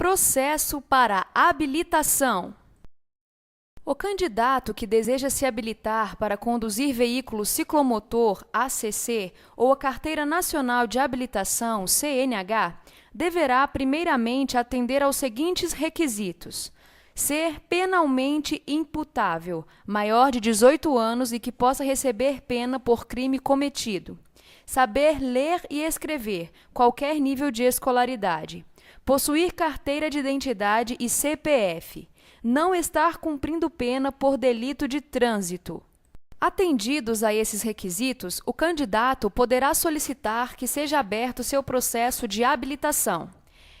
Processo para habilitação. O candidato que deseja se habilitar para conduzir veículo ciclomotor ACC ou a Carteira Nacional de Habilitação CNH deverá primeiramente atender aos seguintes requisitos: ser penalmente imputável, maior de 18 anos e que possa receber pena por crime cometido; saber ler e escrever, qualquer nível de escolaridade; possuir carteira de identidade e CPF; não estar cumprindo pena por delito de trânsito. Atendidos a esses requisitos, o candidato poderá solicitar que seja aberto seu processo de habilitação.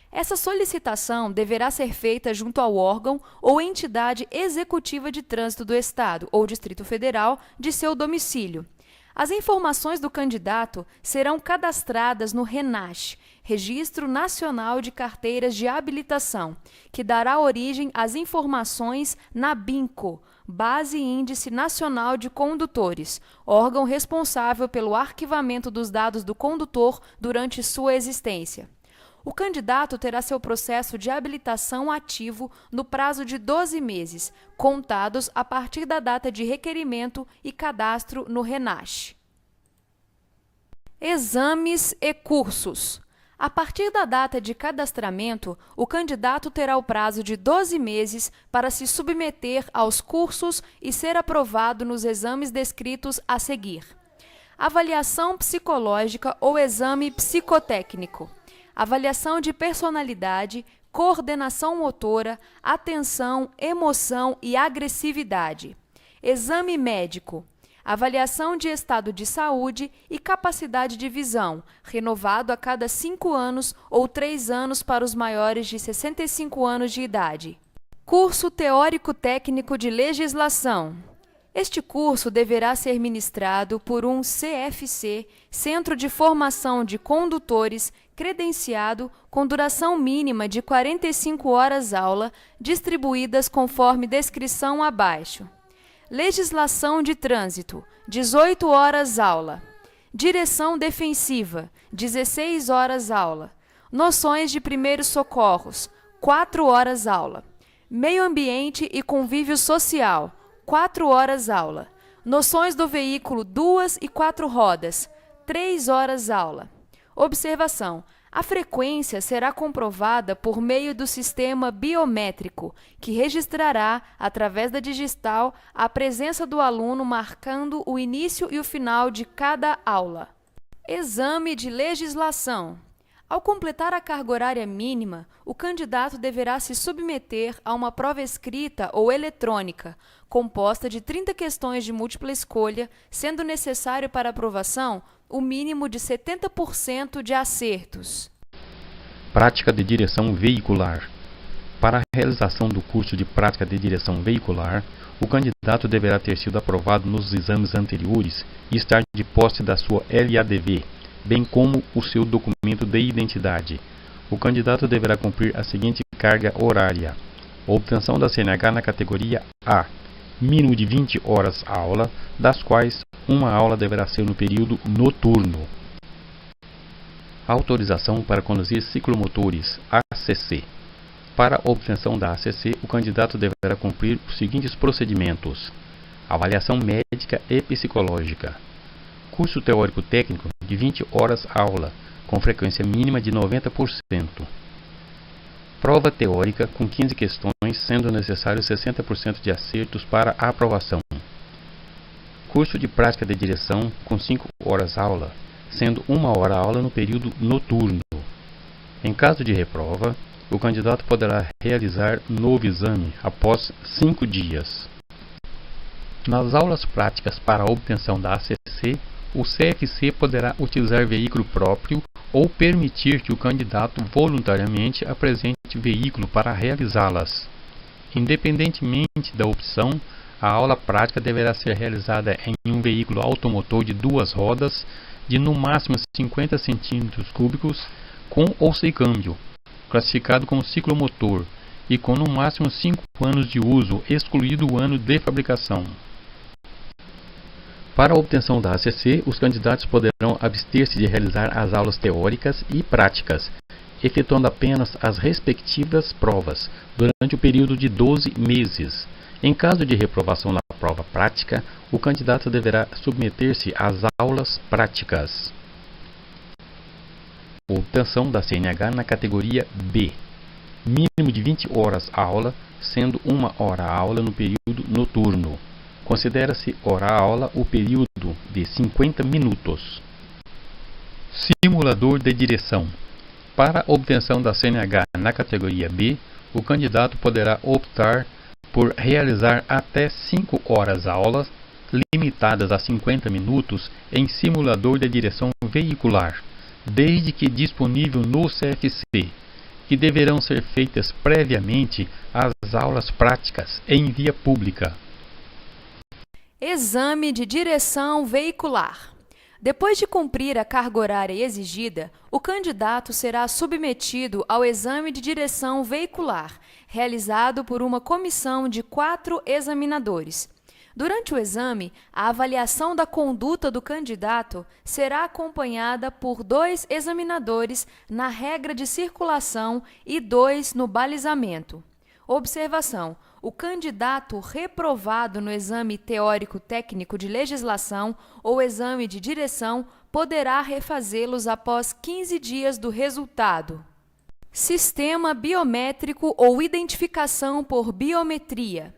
Essa solicitação deverá ser feita junto ao órgão ou entidade executiva de trânsito do Estado ou Distrito Federal de seu domicílio. As informações do candidato serão cadastradas no RENASH, Registro Nacional de Carteiras de Habilitação, que dará origem às informações na BINCO, Base Índice Nacional de Condutores, órgão responsável pelo arquivamento dos dados do condutor durante sua existência. O candidato terá seu processo de habilitação ativo no prazo de 12 meses, contados a partir da data de requerimento e cadastro no RENASH. Exames e cursos. A partir da data de cadastramento, o candidato terá o prazo de 12 meses para se submeter aos cursos e ser aprovado nos exames descritos a seguir: avaliação psicológica ou exame psicotécnico, avaliação de personalidade, coordenação motora, atenção, emoção e agressividade, exame médico, avaliação de estado de saúde e capacidade de visão, renovado a cada 5 anos ou 3 anos para os maiores de 65 anos de idade. Curso Teórico-Técnico de Legislação. Este curso deverá ser ministrado por um CFC, Centro de Formação de Condutores, credenciado, com duração mínima de 45 horas aula, distribuídas conforme descrição abaixo. Legislação de Trânsito, 18 horas aula. Direção Defensiva, 16 horas aula. Noções de Primeiros Socorros, 4 horas aula. Meio Ambiente e Convívio Social, 4 horas aula. Noções do veículo 2 e 4 rodas, 3 horas aula. Observação: a frequência será comprovada por meio do sistema biométrico, que registrará, através da digital, a presença do aluno marcando o início e o final de cada aula. Exame de legislação. Ao completar a carga horária mínima, o candidato deverá se submeter a uma prova escrita ou eletrônica, composta de 30 questões de múltipla escolha, sendo necessário para aprovação o mínimo de 70% de acertos. Prática de direção veicular. Para a realização do curso de prática de direção veicular, o candidato deverá ter sido aprovado nos exames anteriores e estar de posse da sua LADV, bem como o seu documento de identidade. O candidato deverá cumprir a seguinte carga horária: obtenção da CNH na categoria A, mínimo de 20 horas aula, das quais uma aula deverá ser no período noturno. Autorização para conduzir ciclomotores, ACC. Para a obtenção da ACC, o candidato deverá cumprir os seguintes procedimentos: avaliação médica e psicológica, curso teórico técnico de 20 horas aula, com frequência mínima de 90%, prova teórica com 15 questões, sendo necessário 60% de acertos para a aprovação, curso de prática de direção com 5 horas aula, sendo 1 hora aula no período noturno. Em caso de reprova, o candidato poderá realizar novo exame após 5 dias. Nas aulas práticas para a obtenção da ACC, o CFC poderá utilizar veículo próprio ou permitir que o candidato voluntariamente apresente veículo para realizá-las. Independentemente da opção, a aula prática deverá ser realizada em um veículo automotor de 2 rodas de no máximo 50 cm3, com ou sem câmbio, classificado como ciclomotor e com no máximo 5 anos de uso, excluído o ano de fabricação. Para a obtenção da ACC, os candidatos poderão abster-se de realizar as aulas teóricas e práticas, efetuando apenas as respectivas provas durante o período de 12 meses. Em caso de reprovação na prova prática, o candidato deverá submeter-se às aulas práticas. Obtenção da CNH na categoria B. Mínimo de 20 horas aula, sendo 1 hora aula no período noturno. Considera-se hora-aula o período de 50 minutos. Simulador de direção. Para a obtenção da CNH na categoria B, o candidato poderá optar por realizar até 5 horas aulas, limitadas a 50 minutos, em simulador de direção veicular, desde que disponível no CFC, que deverão ser feitas previamente às aulas práticas em via pública. Exame de direção veicular. Depois de cumprir a carga horária exigida, o candidato será submetido ao exame de direção veicular, realizado por uma comissão de 4 examinadores. Durante o exame, a avaliação da conduta do candidato será acompanhada por 2 examinadores na regra de circulação e 2 no balizamento. Observação: o candidato reprovado no exame teórico-técnico de legislação ou exame de direção poderá refazê-los após 15 dias do resultado. Sistema biométrico ou identificação por biometria.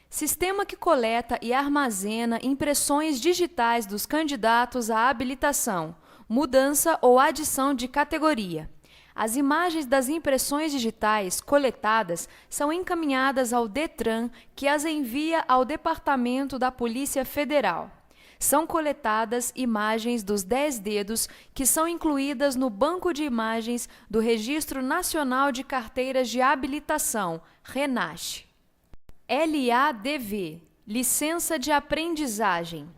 Sistema que coleta e armazena impressões digitais dos candidatos à habilitação, mudança ou adição de categoria. As imagens das impressões digitais coletadas são encaminhadas ao DETRAN, que as envia ao Departamento da Polícia Federal. São coletadas imagens dos 10 dedos, que são incluídas no Banco de Imagens do Registro Nacional de Carteiras de Habilitação, RENASH. LADV, Licença de Aprendizagem.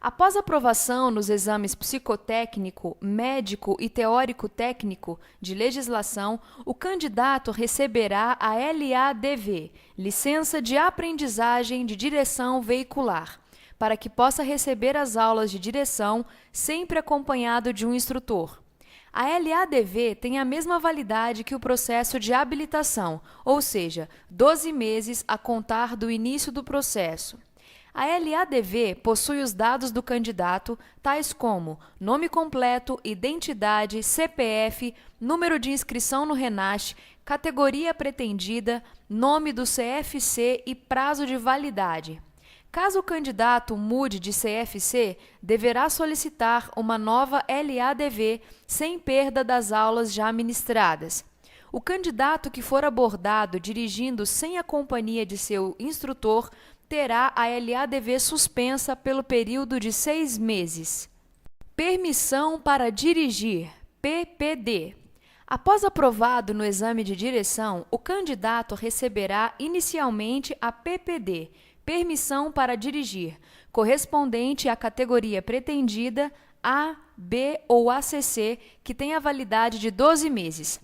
Após aprovação nos exames psicotécnico, médico e teórico-técnico de legislação, o candidato receberá a LADV, Licença de Aprendizagem de Direção Veicular, para que possa receber as aulas de direção, sempre acompanhado de um instrutor. A LADV tem a mesma validade que o processo de habilitação, ou seja, 12 meses a contar do início do processo. A LADV possui os dados do candidato, tais como nome completo, identidade, CPF, número de inscrição no RENASH, categoria pretendida, nome do CFC e prazo de validade. Caso o candidato mude de CFC, deverá solicitar uma nova LADV sem perda das aulas já ministradas. O candidato que for abordado dirigindo sem a companhia de seu instrutor terá a LADV suspensa pelo período de 6 meses. Permissão para dirigir, PPD. Após aprovado no exame de direção, o candidato receberá inicialmente a PPD, Permissão para dirigir, correspondente à categoria pretendida A, B ou ACC, que tem a validade de 12 meses.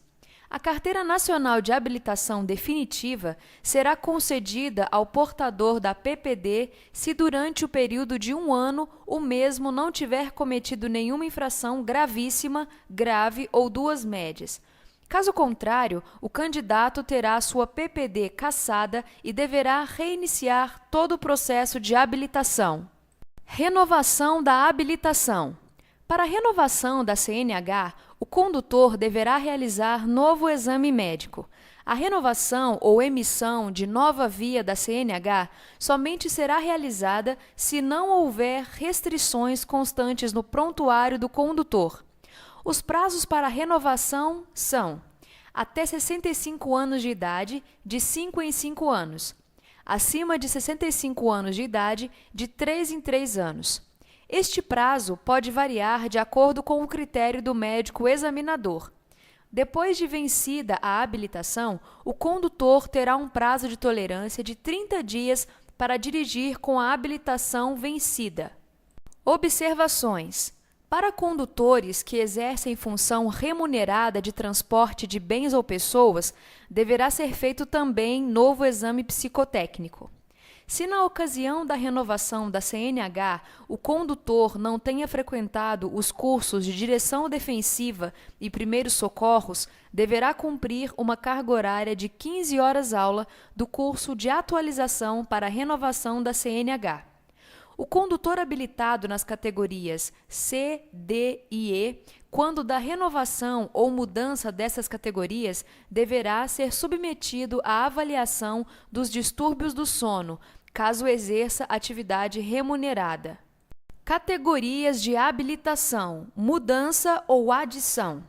A Carteira Nacional de Habilitação Definitiva será concedida ao portador da PPD se durante o período de 1 ano o mesmo não tiver cometido nenhuma infração gravíssima, grave ou 2 médias. Caso contrário, o candidato terá sua PPD cassada e deverá reiniciar todo o processo de habilitação. Renovação da habilitação. Para a renovação da CNH, o condutor deverá realizar novo exame médico. A renovação ou emissão de nova via da CNH somente será realizada se não houver restrições constantes no prontuário do condutor. Os prazos para renovação são: até 65 anos de idade, de 5 em 5 anos; acima de 65 anos de idade, de 3 em 3 anos. Este prazo pode variar de acordo com o critério do médico examinador. Depois de vencida a habilitação, o condutor terá um prazo de tolerância de 30 dias para dirigir com a habilitação vencida. Observações: para condutores que exercem função remunerada de transporte de bens ou pessoas, deverá ser feito também novo exame psicotécnico. Se na ocasião da renovação da CNH o condutor não tenha frequentado os cursos de direção defensiva e primeiros socorros, deverá cumprir uma carga horária de 15 horas-aula do curso de atualização para a renovação da CNH. O condutor habilitado nas categorias C, D e E, quando da renovação ou mudança dessas categorias, deverá ser submetido à avaliação dos distúrbios do sono, caso exerça atividade remunerada. Categorias de habilitação: mudança ou adição.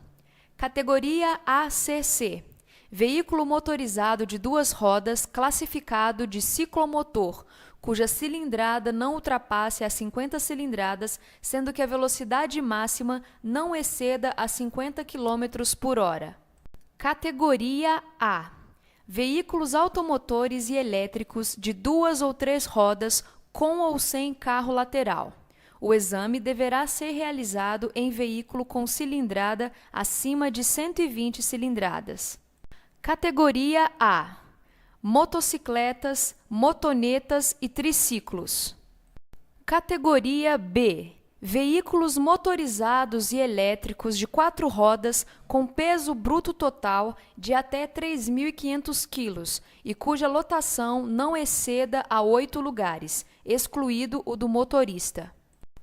Categoria ACC. Veículo motorizado de duas rodas classificado de ciclomotor, cuja cilindrada não ultrapasse as 50 cilindradas, sendo que a velocidade máxima não exceda a 50 km por hora. Categoria A. Veículos automotores e elétricos de duas ou três rodas com ou sem carro lateral. O exame deverá ser realizado em veículo com cilindrada acima de 120 cilindradas. Categoria A. Motocicletas, motonetas e triciclos. Categoria B. Veículos motorizados e elétricos de 4 rodas com peso bruto total de até 3.500 kg e cuja lotação não exceda a 8 lugares, excluído o do motorista.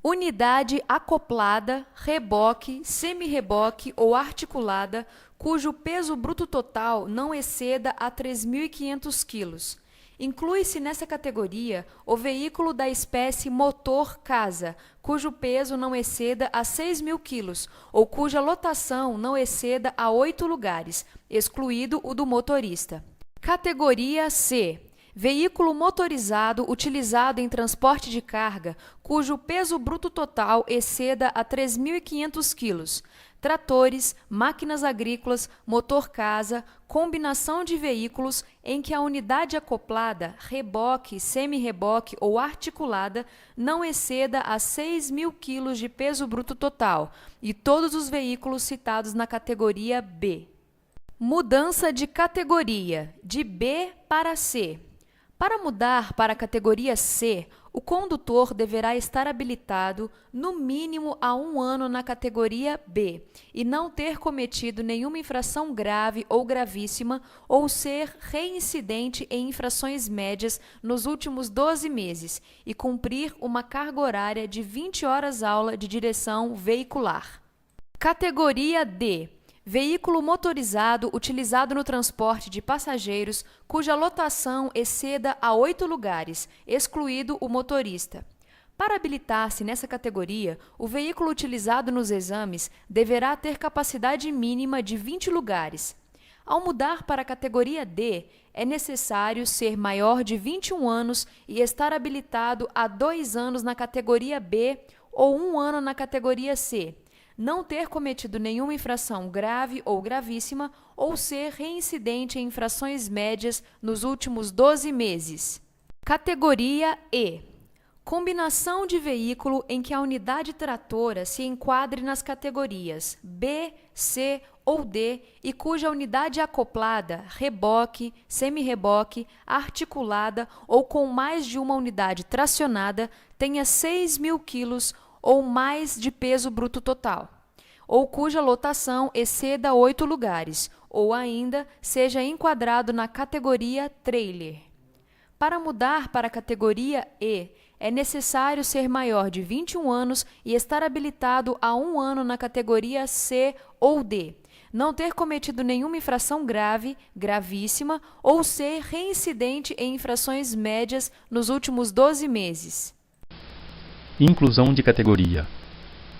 Unidade acoplada, reboque, semi-reboque ou articulada, cujo peso bruto total não exceda a 3.500 kg. Inclui-se nessa categoria o veículo da espécie motor-casa, cujo peso não exceda a 6.000 kg ou cuja lotação não exceda a 8 lugares, excluído o do motorista. Categoria C. Veículo motorizado utilizado em transporte de carga, cujo peso bruto total exceda a 3.500 kg. Tratores, máquinas agrícolas, motor-casa, combinação de veículos em que a unidade acoplada, reboque, semi-reboque ou articulada não exceda a 6.000 kg de peso bruto total, e todos os veículos citados na categoria B. Mudança de categoria, de B para C. Para mudar para a categoria C, o condutor deverá estar habilitado no mínimo há 1 ano na categoria B e não ter cometido nenhuma infração grave ou gravíssima ou ser reincidente em infrações médias nos últimos 12 meses e cumprir uma carga horária de 20 horas-aula de direção veicular. Categoria D. Veículo motorizado utilizado no transporte de passageiros cuja lotação exceda a 8 lugares, excluído o motorista. Para habilitar-se nessa categoria, o veículo utilizado nos exames deverá ter capacidade mínima de 20 lugares. Ao mudar para a categoria D, é necessário ser maior de 21 anos e estar habilitado há 2 anos na categoria B ou 1 ano na categoria C. Não ter cometido nenhuma infração grave ou gravíssima ou ser reincidente em infrações médias nos últimos 12 meses. Categoria E. Combinação de veículo em que a unidade tratora se enquadre nas categorias B, C ou D e cuja unidade acoplada, reboque, semi-reboque, articulada ou com mais de uma unidade tracionada tenha 6.000 kg ou mais de peso bruto total, ou cuja lotação exceda 8 lugares, ou ainda seja enquadrado na categoria trailer. Para mudar para a categoria E, é necessário ser maior de 21 anos e estar habilitado há 1 ano na categoria C ou D, não ter cometido nenhuma infração grave, gravíssima ou ser reincidente em infrações médias nos últimos 12 meses. Inclusão de categoria.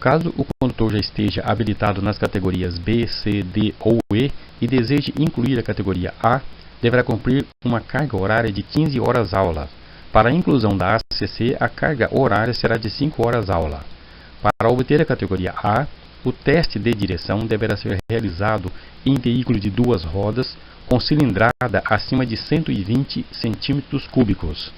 Caso o condutor já esteja habilitado nas categorias B, C, D ou E e deseje incluir a categoria A, deverá cumprir uma carga horária de 15 horas-aula. Para a inclusão da ACC, a carga horária será de 5 horas-aula. Para obter a categoria A, o teste de direção deverá ser realizado em veículo de 2 rodas com cilindrada acima de 120 cm3.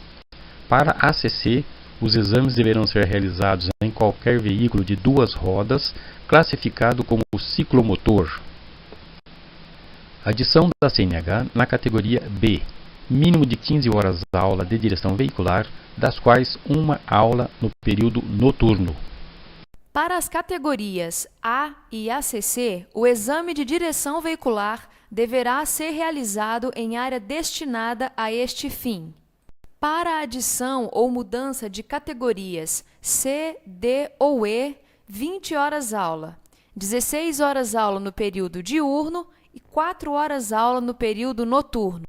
Para a ACC, os exames deverão ser realizados em qualquer veículo de 2 rodas, classificado como ciclomotor. Adição da CNH na categoria B. mínimo de 15 horas aula de direção veicular, das quais uma aula no período noturno. Para as categorias A e ACC, o exame de direção veicular deverá ser realizado em área destinada a este fim. Para a adição ou mudança de categorias C, D ou E, 20 horas aula, 16 horas aula no período diurno e 4 horas aula no período noturno.